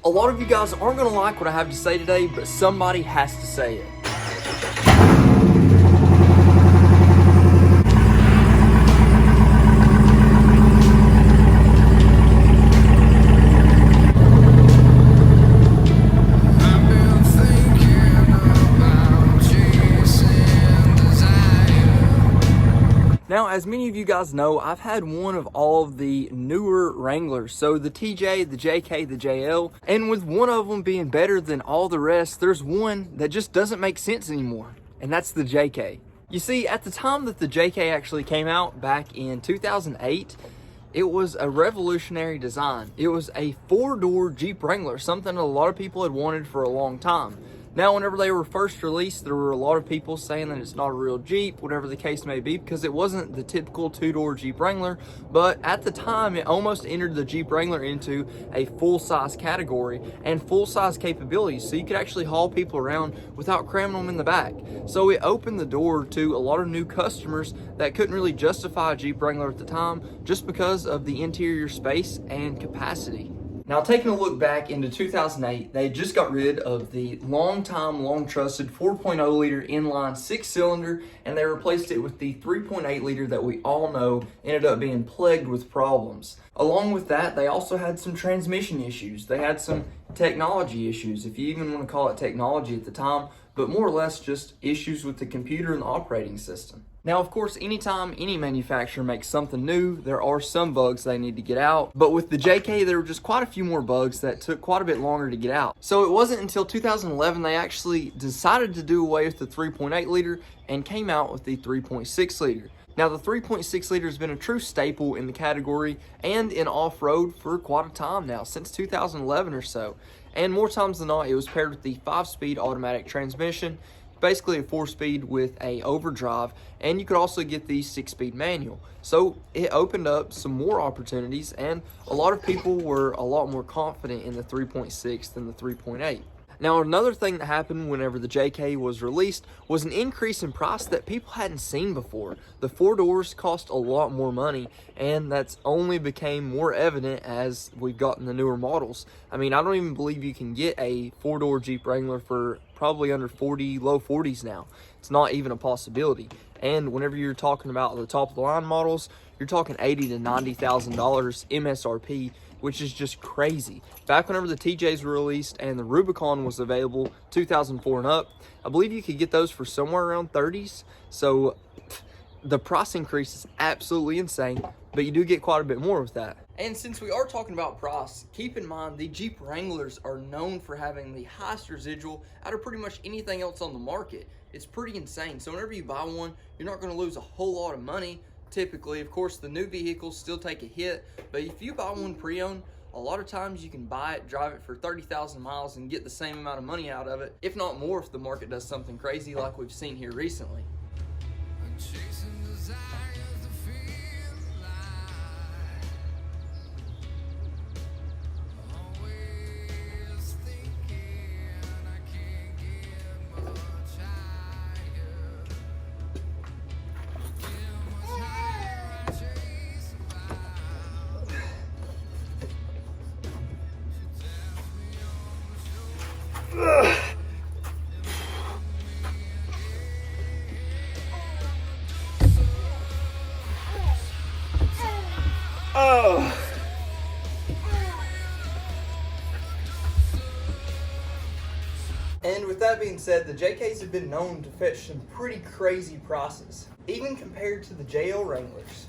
A lot of you guys aren't going to like what I have to say today, but somebody has to say it. Now, as many of you guys know, I've had one of all of the newer Wranglers. So the TJ, the JK, the JL, and with one of them being better than all the rest, there's one that just doesn't make sense anymore, and that's the JK. You see, at the time that the JK actually came out back in 2008, it was a revolutionary design. It was a 4-door Jeep Wrangler, something a lot of people had wanted for a long time. Now, whenever they were first released, there were a lot of people saying that it's not a real Jeep, whatever the case may be, because it wasn't the typical 2-door Jeep Wrangler. But at the time, it almost entered the Jeep Wrangler into a full-size category and full-size capabilities. So you could actually haul people around without cramming them in the back. So it opened the door to a lot of new customers that couldn't really justify a Jeep Wrangler at the time just because of the interior space and capacity. Now, taking a look back into 2008, they just got rid of the long-trusted 4.0 liter inline 6-cylinder, and they replaced it with the 3.8 liter that we all know ended up being plagued with problems. Along with that, they also had some transmission issues. They had some technology issues, if you even want to call it technology at the time, but more or less just issues with the computer and the operating system. Now, of course, anytime any manufacturer makes something new, there are some bugs they need to get out. But with the JK, there were just quite a few more bugs that took quite a bit longer to get out. So it wasn't until 2011 they actually decided to do away with the 3.8 liter and came out with the 3.6 liter. Now, the 3.6 liter has been a true staple in the category and in off-road for quite a time now, since 2011 or so. And more times than not, it was paired with the 5-speed automatic transmission, basically a 4-speed with a overdrive, and you could also get the 6-speed manual. So it opened up some more opportunities, and a lot of people were a lot more confident in the 3.6 than the 3.8. Now, another thing that happened whenever the JK was released was an increase in price that people hadn't seen before. The 4 doors cost a lot more money, and that's only became more evident as we've gotten the newer models. I mean, I don't even believe you can get a 4-door Jeep Wrangler for probably under 40, low 40s now. It's not even a possibility. And whenever you're talking about the top of the line models, you're talking $80,000 to $90,000 MSRP, which is just crazy. Back whenever the TJs were released and the Rubicon was available, 2004 and up, I believe you could get those for somewhere around 30s. So the price increase is absolutely insane, but you do get quite a bit more with that. And since we are talking about price, keep in mind the Jeep Wranglers are known for having the highest residual out of pretty much anything else on the market. It's pretty insane. So whenever you buy one, you're not going to lose a whole lot of money. Typically, of course, the new vehicles still take a hit, but if you buy one pre-owned, a lot of times you can buy it, drive it for 30,000 miles and get the same amount of money out of it, if not more, if the market does something crazy like we've seen here recently. Oh. And with that being said, the JKs have been known to fetch some pretty crazy prices, even compared to the JL Wranglers.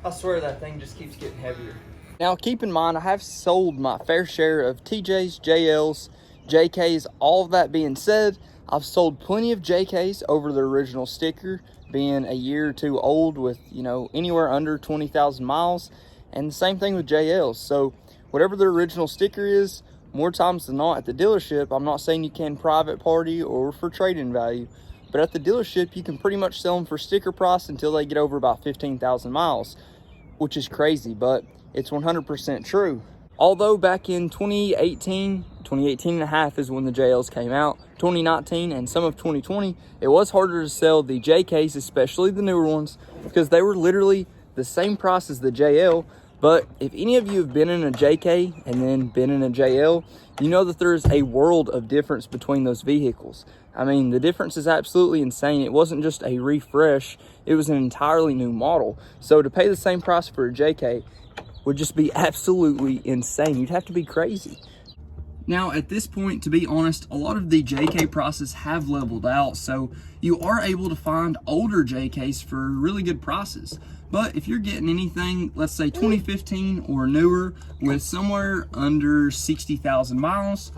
I swear that thing just keeps getting heavier. Now, keep in mind, I have sold my fair share of TJs, JLs, JKs. All of that being said, I've sold plenty of JKs over the original sticker, being a year or two old with, anywhere under 20,000 miles. And the same thing with JLs. So whatever the original sticker is, more times than not at the dealership, I'm not saying you can private party or for trade-in value, but at the dealership, you can pretty much sell them for sticker price until they get over about 15,000 miles, which is crazy, but it's 100% true. Although back in 2018 and a half is when the JLs came out, 2019 and some of 2020, it was harder to sell the JKs, especially the newer ones, because they were literally the same price as the JL. But if any of you have been in a JK and then been in a JL, you know that there's a world of difference between those vehicles. I mean, the difference is absolutely insane. It wasn't just a refresh, it was an entirely new model. So to pay the same price for a JK would just be absolutely insane. You'd have to be crazy. Now, at this point, to be honest, a lot of the JK prices have leveled out, so you are able to find older JKs for really good prices. But if you're getting anything, let's say 2015 or newer with somewhere under 60,000 miles,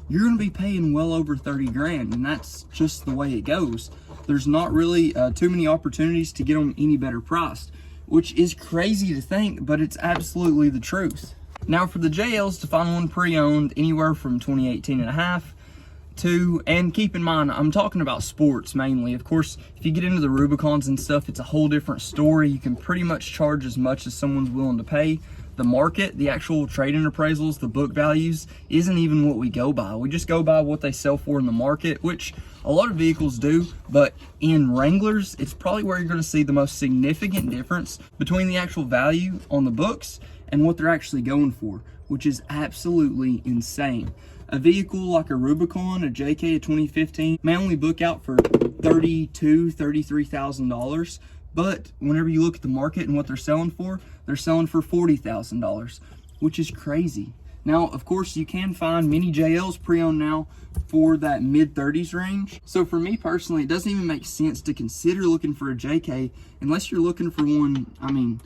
you're gonna be paying well over 30 grand, and that's just the way it goes. There's not really too many opportunities to get them any better priced, which is crazy to think, but it's absolutely the truth. Now for the JLs, to find one pre-owned anywhere from 2018 and a half to, and keep in mind, I'm talking about sports mainly. Of course, if you get into the Rubicons and stuff, it's a whole different story. You can pretty much charge as much as someone's willing to pay. The market, the actual trade-in appraisals, the book values, isn't even what we go by. We just go by what they sell for in the market, which a lot of vehicles do, but in Wranglers, it's probably where you're gonna see the most significant difference between the actual value on the books and what they're actually going for, which is absolutely insane. A vehicle like a Rubicon, a JK of 2015, may only book out for $32,000, $33,000, but whenever you look at the market and what they're selling for $40,000, which is crazy. Now, of course, you can find many JLs pre-owned now for that mid-30s range. So for me personally, it doesn't even make sense to consider looking for a JK unless you're looking for one, I mean,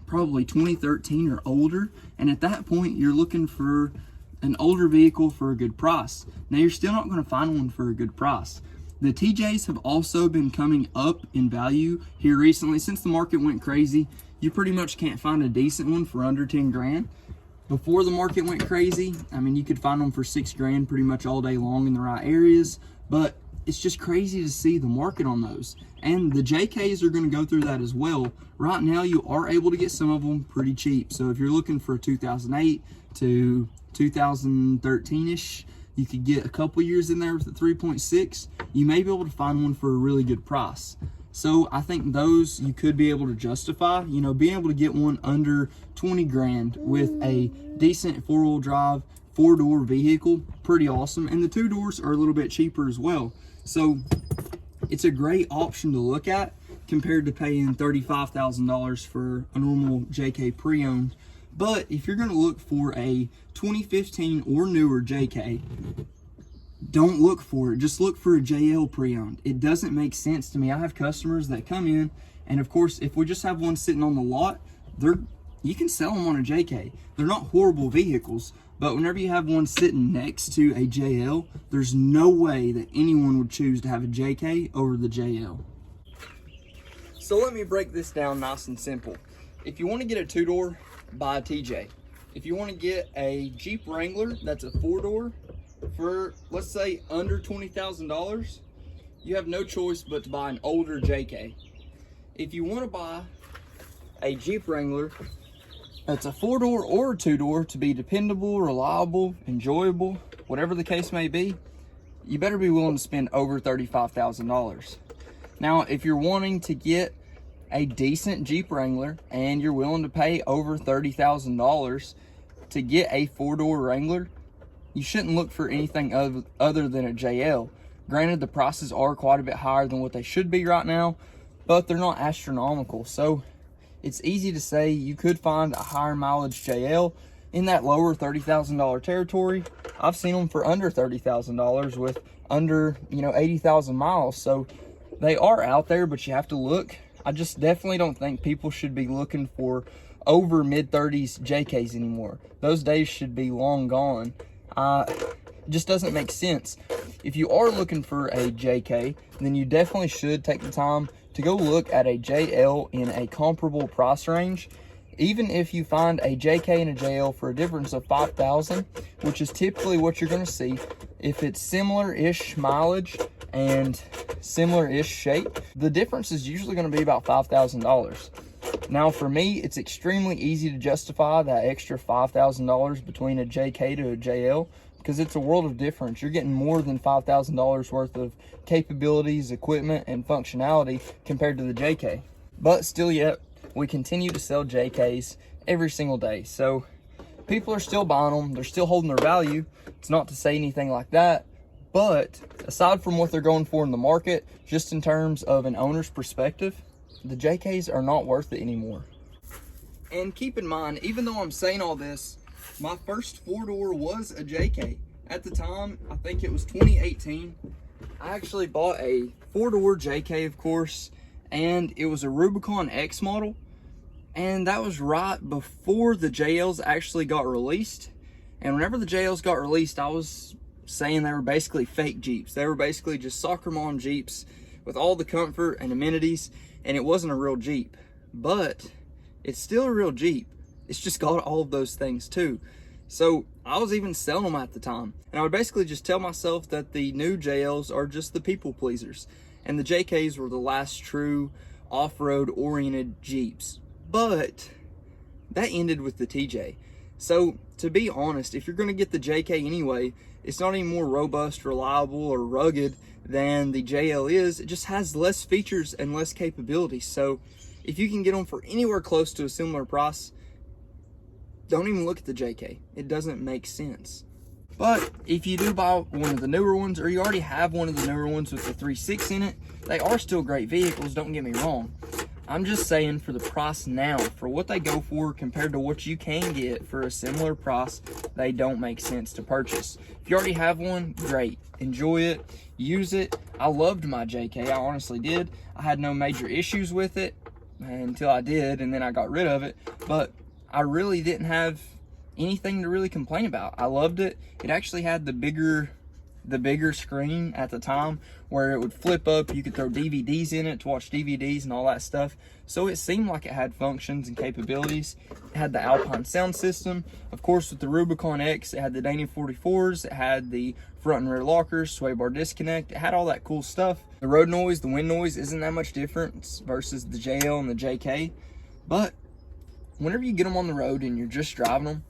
probably 2013 or older. And at that point, you're looking for an older vehicle for a good price. Now, you're still not going to find one for a good price. The TJs have also been coming up in value here recently. Since the market went crazy, you pretty much can't find a decent one for under 10 grand. Before the market went crazy, I mean, you could find them for 6 grand pretty much all day long in the right areas, but it's just crazy to see the market on those. And the JKs are going to go through that as well. Right now, you are able to get some of them pretty cheap. So if you're looking for a 2008 to 2013-ish, you could get a couple years in there with a 3.6. You may be able to find one for a really good price. So I think those you could be able to justify, you know, being able to get one under 20 grand with a decent 4-wheel drive, 4-door vehicle, pretty awesome. And the 2 doors are a little bit cheaper as well. So it's a great option to look at compared to paying $35,000 for a normal JK pre-owned. But if you're going to look for a 2015 or newer JK, don't look for it. Just look for a JL pre-owned. It doesn't make sense to me. I have customers that come in, and of course, if we just have one sitting on the lot, you can sell them on a JK. They're not horrible vehicles, but whenever you have one sitting next to a JL, there's no way that anyone would choose to have a JK over the JL. So let me break this down nice and simple. If you want to get a 2-door, buy a TJ. If you want to get a Jeep Wrangler that's a 4-door for, let's say, under $20,000, you have no choice but to buy an older JK. If you want to buy a Jeep Wrangler that's a 4-door or a 2-door to be dependable, reliable, enjoyable, whatever the case may be, you better be willing to spend over $35,000. Now, if you're wanting to get a decent Jeep Wrangler and you're willing to pay over $30,000 to get a 4-door Wrangler, you shouldn't look for anything other than a JL. Granted, the prices are quite a bit higher than what they should be right now, but they're not astronomical. So it's easy to say you could find a higher mileage JL in that lower $30,000 territory. I've seen them for under $30,000 with under, 80,000 miles. So they are out there, but you have to look. I just definitely don't think people should be looking for over mid-30s JKs anymore. Those days should be long gone. It just doesn't make sense. If you are looking for a JK, then you definitely should take the time to go look at a JL in a comparable price range. even if you find a JK and a JL for a difference of 5,000, which is typically what you're going to see, if it's similar-ish mileage and similar-ish shape, the difference is usually going to be about $5,000. Now, for me, it's extremely easy to justify that extra $5,000 between a JK to a JL because it's a world of difference. You're getting more than $5,000 worth of capabilities, equipment, and functionality compared to the JK. But still yet, we continue to sell JKs every single day. So people are still buying them. They're still holding their value. It's not to say anything like that. But aside from what they're going for in the market, just in terms of an owner's perspective, the JKs are not worth it anymore. And keep in mind, even though I'm saying all this, my first four-door was a JK. At the time, I think it was 2018, I actually bought a four-door JK, of course, and it was a Rubicon X model. And that was right before the JLs actually got released. And whenever the JLs got released, I was saying they were basically fake Jeeps. They were basically just soccer mom Jeeps with all the comfort and amenities, and it wasn't a real Jeep. But it's still a real Jeep. It's just got all of those things too. So I was even selling them at the time. And I would basically just tell myself that the new JLs are just the people pleasers. And the JKs were the last true off-road oriented Jeeps. But that ended with the TJ. So to be honest, if you're going to get the JK anyway, it's not any more robust, reliable, or rugged than the JL is. It just has less features and less capabilities. So if you can get them for anywhere close to a similar price, don't even look at the JK. It doesn't make sense. But if you do buy one of the newer ones, or you already have one of the newer ones with the 3.6 in it, they are still great vehicles, don't get me wrong. I'm just saying, for the price now, for what they go for compared to what you can get for a similar price, they don't make sense to purchase. If you already have one, great. Enjoy it. Use it. I loved my JK. I honestly did. I had no major issues with it until I did, and then I got rid of it. But I really didn't have anything to really complain about. I loved it. It actually had the bigger screen at the time where it would flip up. You could throw DVDs in it to watch DVDs and all that stuff. So it seemed like it had functions and capabilities. It had the Alpine sound system. Of course, with the Rubicon X, it had the Dana 44s. It had the front and rear lockers, sway bar disconnect. It had all that cool stuff. The road noise, the wind noise isn't that much different versus the JL and the JK. But whenever you get them on the road and you're just driving them,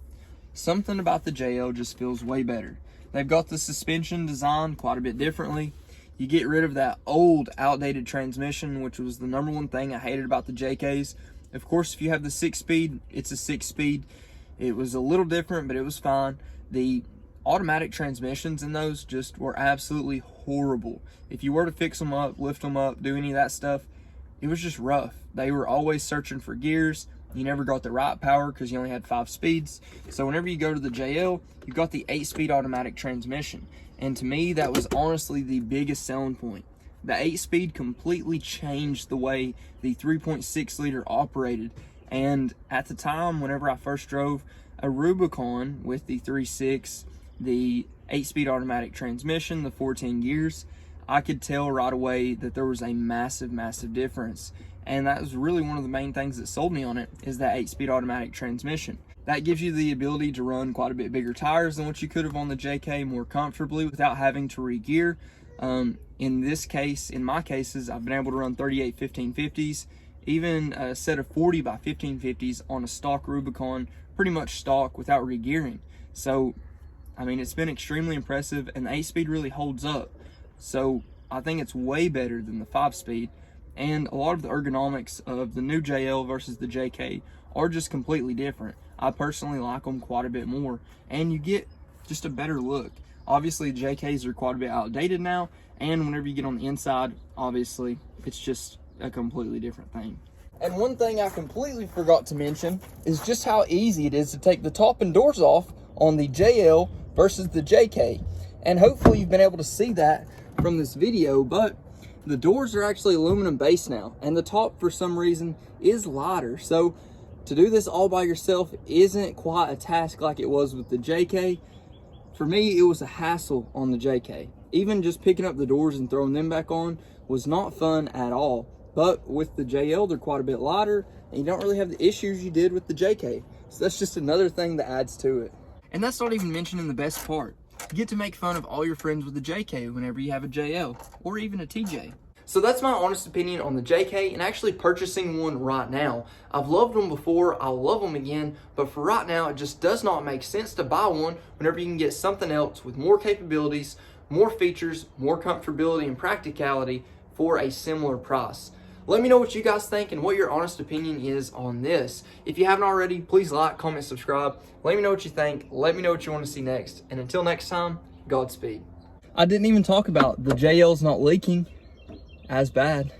something about the JL just feels way better. They've got the suspension designed quite a bit differently. You get rid of that old, outdated transmission, which was the number one thing I hated about the JKs. Of course, if you have the 6-speed, it's a 6-speed. It was a little different, but it was fine. The automatic transmissions in those just were absolutely horrible. If you were to fix them up, lift them up, do any of that stuff, it was just rough. They were always searching for gears. You never got the right power because you only had 5 speeds. So whenever you go to the JL, you've got the 8-speed automatic transmission. And to me, that was honestly the biggest selling point. The 8-speed completely changed the way the 3.6 liter operated. And at the time, whenever I first drove a Rubicon with the 3.6, the 8-speed automatic transmission, the 410 gears, I could tell right away that there was a massive, massive difference. And that was really one of the main things that sold me on it, is that 8-speed automatic transmission. That gives you the ability to run quite a bit bigger tires than what you could have on the JK more comfortably without having to re-gear. In this case, in my cases, I've been able to run 38 1550s, even a set of 40 by 1550s on a stock Rubicon, pretty much stock without re-gearing. So, I mean, it's been extremely impressive, and the 8-speed really holds up. So, I think it's way better than the 5-speed. And a lot of the ergonomics of the new JL versus the JK are just completely different. I personally like them quite a bit more, and you get just a better look. Obviously, JKs are quite a bit outdated now, and whenever you get on the inside, obviously, it's just a completely different thing. And one thing I completely forgot to mention is just how easy it is to take the top and doors off on the JL versus the JK. And hopefully you've been able to see that from this video, but the doors are actually aluminum base now, and the top for some reason is lighter. So to do this all by yourself isn't quite a task like it was with the JK. For me, it was a hassle on the JK. Even just picking up the doors and throwing them back on was not fun at all. But with the JL, they're quite a bit lighter, and you don't really have the issues you did with the JK. So that's just another thing that adds to it. And that's not even mentioning the best part. You get to make fun of all your friends with the JK whenever you have a JL, or even a TJ. So that's my honest opinion on the JK and actually purchasing one right now. I've loved them before, I'll love them again, but for right now, it just does not make sense to buy one whenever you can get something else with more capabilities, more features, more comfortability and practicality for a similar price. Let me know what you guys think and what your honest opinion is on this. If you haven't already, please like, comment, subscribe. Let me know what you think. Let me know what you want to see next. And until next time, Godspeed. I didn't even talk about the JL's not leaking as bad.